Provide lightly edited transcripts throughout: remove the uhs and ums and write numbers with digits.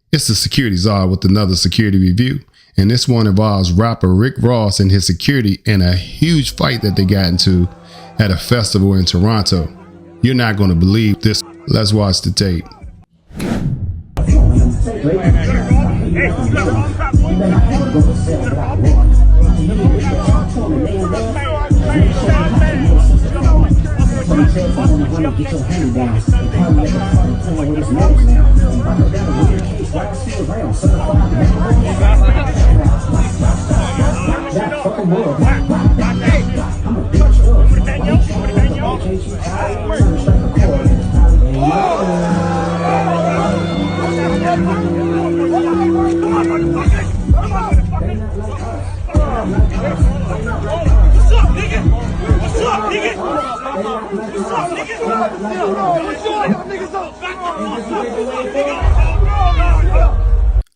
It's the Security Czar with another security review, and this one involves rapper Rick Ross and his security in a huge fight that they got into at a festival in Toronto. You're not going to believe this. Let's watch the tape.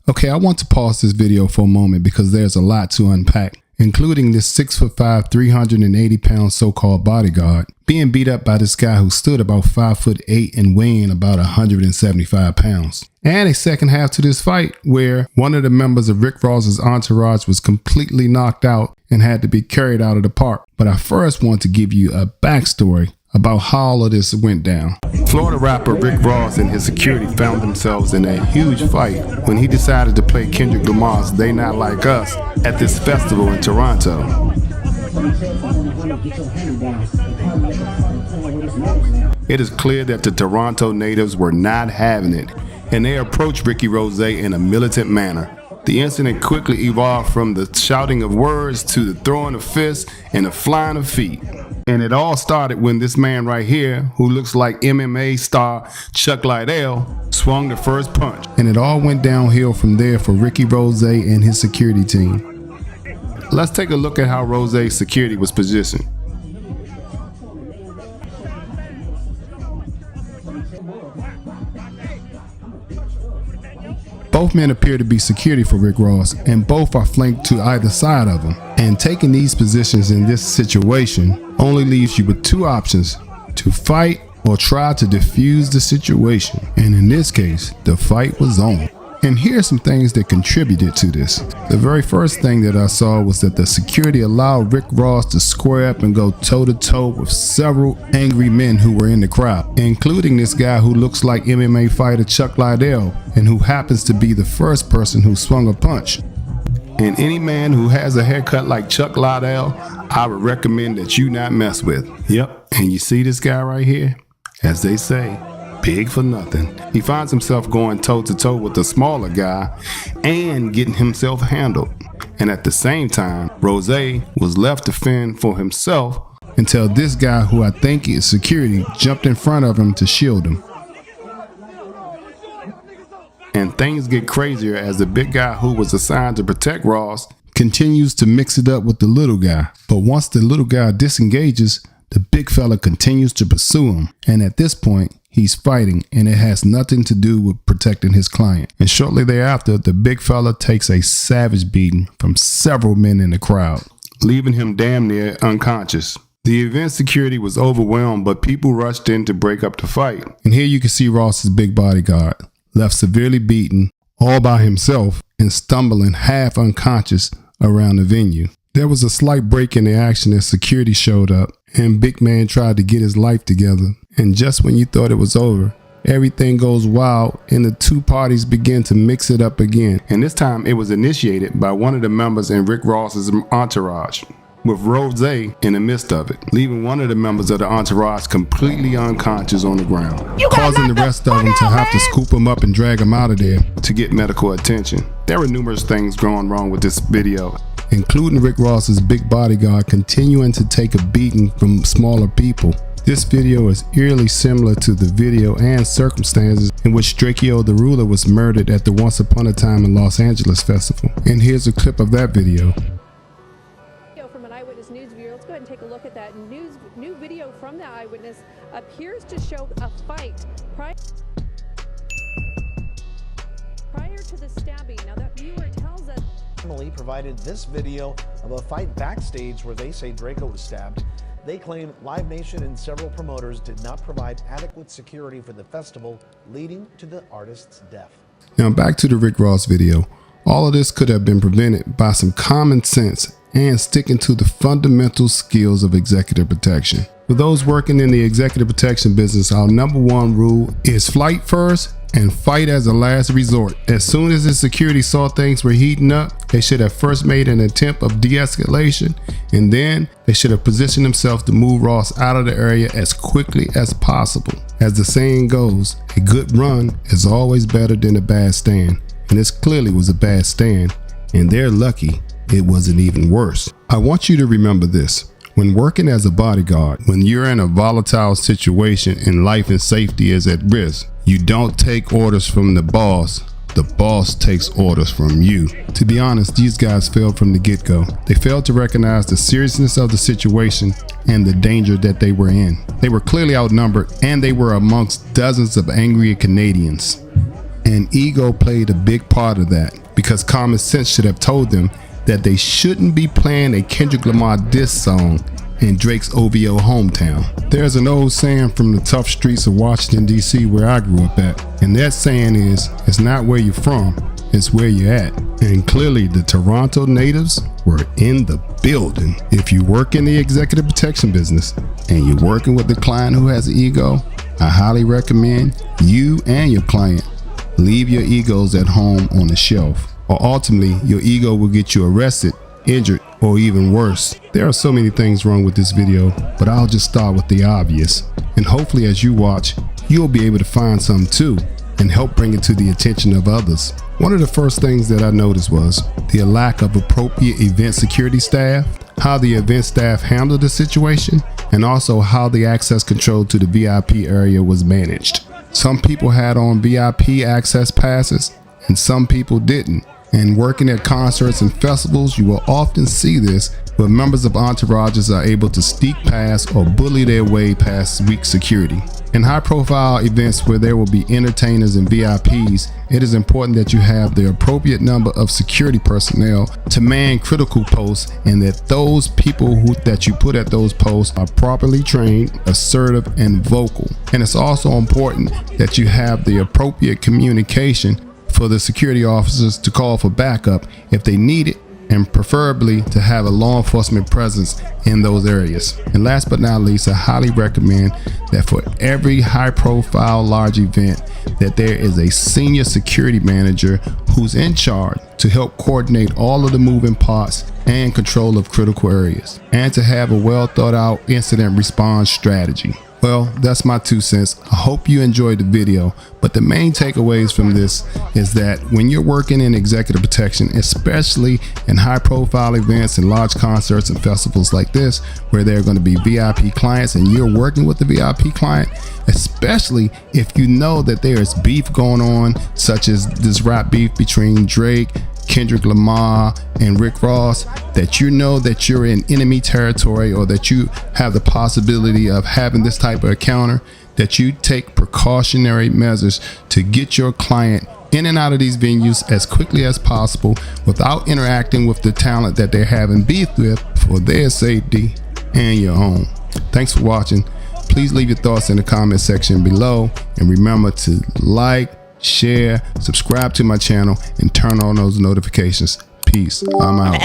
Okay, I want to pause this video for a moment because there's a lot to unpack, including this 6'5", 380-pound so-called bodyguard being beat up by this guy who stood about 5'8" and weighing about 175 pounds. And a second half to this fight where one of the members of Rick Ross's entourage was completely knocked out and had to be carried out of the park. But I first want to give you a backstory about how all of this went down. Florida rapper Rick Ross and his security found themselves in a huge fight when he decided to play Kendrick Lamar's They Not Like Us at this festival in Toronto. It is clear that the Toronto natives were not having it, and they approached Ricky Rosay in a militant manner. The incident quickly evolved from the shouting of words to the throwing of fists and the flying of feet. And it all started when this man right here, who looks like MMA star Chuck Liddell, swung the first punch. And it all went downhill from there for Ricky Rosay and his security team. Let's take a look at how Rosay's security was positioned. Both men appear to be security for Rick Ross, and both are flanked to either side of him. And taking these positions in this situation only leaves you with two options: to fight or try to defuse the situation. And in this case, the fight was on. And here's some things that contributed to this. The very first thing that I saw was that the security allowed Rick Ross to square up and go toe-to-toe with several angry men who were in the crowd, including this guy who looks like MMA fighter Chuck Liddell, and who happens to be the first person who swung a punch. And any man who has a haircut like Chuck Liddell, I would recommend that you not mess with. Yep, and you see this guy right here? As they say, big for nothing. He finds himself going toe-to-toe with the smaller guy and getting himself handled. And at the same time, Rosay was left to fend for himself until this guy, who I think is security, jumped in front of him to shield him. And things get crazier as the big guy, who was assigned to protect Ross, continues to mix it up with the little guy. But once the little guy disengages, the big fella continues to pursue him. And at this point, he's fighting, and it has nothing to do with protecting his client. And shortly thereafter, the big fella takes a savage beating from several men in the crowd, leaving him damn near unconscious. The event security was overwhelmed, but people rushed in to break up the fight. And here you can see Ross's big bodyguard, left severely beaten, all by himself, and stumbling half unconscious around the venue. There was a slight break in the action as security showed up, and Big Man tried to get his life together. And just when you thought it was over, everything goes wild and the two parties begin to mix it up again. And this time it was initiated by one of the members in Rick Ross's entourage, with Rosay in the midst of it, leaving one of the members of the entourage completely unconscious on the ground, causing the rest of them to have to scoop him up and drag him out of there to get medical attention. There were numerous things going wrong with this video, including Rick Ross's big bodyguard continuing to take a beating from smaller people. This video is eerily similar to the video and circumstances in which Drake OVO the Ruler was murdered at the Once Upon a Time in Los Angeles festival. And here's a clip of that video. From an eyewitness news viewer, let's go ahead and take a look at that new video from the eyewitness. Appears to show a fight prior to the stabbing. Now that viewer tells us Emily provided this video of a fight backstage where they say Draco was stabbed. They claim Live Nation and several promoters did not provide adequate security for the festival, leading to the artist's death. Now back to the Rick Ross video. All of this could have been prevented by some common sense and sticking to the fundamental skills of executive protection. For those working in the executive protection business, our number one rule is flight first and fight as a last resort. As soon as the security saw things were heating up, they should have first made an attempt of de-escalation, and then they should have positioned themselves to move Ross out of the area as quickly as possible. As the saying goes, a good run is always better than a bad stand, and this clearly was a bad stand, and they're lucky it wasn't even worse. I want you to remember this. When working as a bodyguard, when you're in a volatile situation and life and safety is at risk, you don't take orders from the boss takes orders from you. To be honest, these guys failed from the get-go. They failed to recognize the seriousness of the situation and the danger that they were in. They were clearly outnumbered, and they were amongst dozens of angry Canadians. And ego played a big part of that, because common sense should have told them that they shouldn't be playing a Kendrick Lamar diss song in Drake's OVO hometown. There's an old saying from the tough streets of Washington, D.C. where I grew up at, and that saying is, it's not where you're from, it's where you're at. And clearly the Toronto natives were in the building. If you work in the executive protection business and you're working with the client who has an ego, I highly recommend you and your client leave your egos at home on the shelf, or ultimately your ego will get you arrested, injured, or even worse. There are so many things wrong with this video, but I'll just start with the obvious. And hopefully as you watch, you'll be able to find some too and help bring it to the attention of others. One of the first things that I noticed was the lack of appropriate event security staff, how the event staff handled the situation, and also how the access control to the VIP area was managed. Some people had on VIP access passes and some people didn't. And working at concerts and festivals, you will often see this, where members of entourages are able to sneak past or bully their way past weak security. In high-profile events where there will be entertainers and VIPs, it is important that you have the appropriate number of security personnel to man critical posts, and that those people that you put at those posts are properly trained, assertive, and vocal. And it's also important that you have the appropriate communication for the security officers to call for backup if they need it, and preferably to have a law enforcement presence in those areas. And last but not least, I highly recommend that for every high-profile large event that there is a senior security manager who's in charge to help coordinate all of the moving parts and control of critical areas, and to have a well-thought-out incident response strategy. Well, that's my 2 cents. I hope you enjoyed the video, but the main takeaways from this is that when you're working in executive protection, especially in high profile events and large concerts and festivals like this, where there are going to be VIP clients and you're working with the VIP client, especially if you know that there is beef going on, such as this rap beef between Drake, Kendrick Lamar, and Rick Ross, that you know that you're in enemy territory, or that you have the possibility of having this type of encounter, that you take precautionary measures to get your client in and out of these venues as quickly as possible without interacting with the talent that they're having beef with, for their safety and your own. Thanks for watching. Please leave your thoughts in the comment section below, and remember to like, share, subscribe to my channel, and turn on those notifications. Peace. I'm out.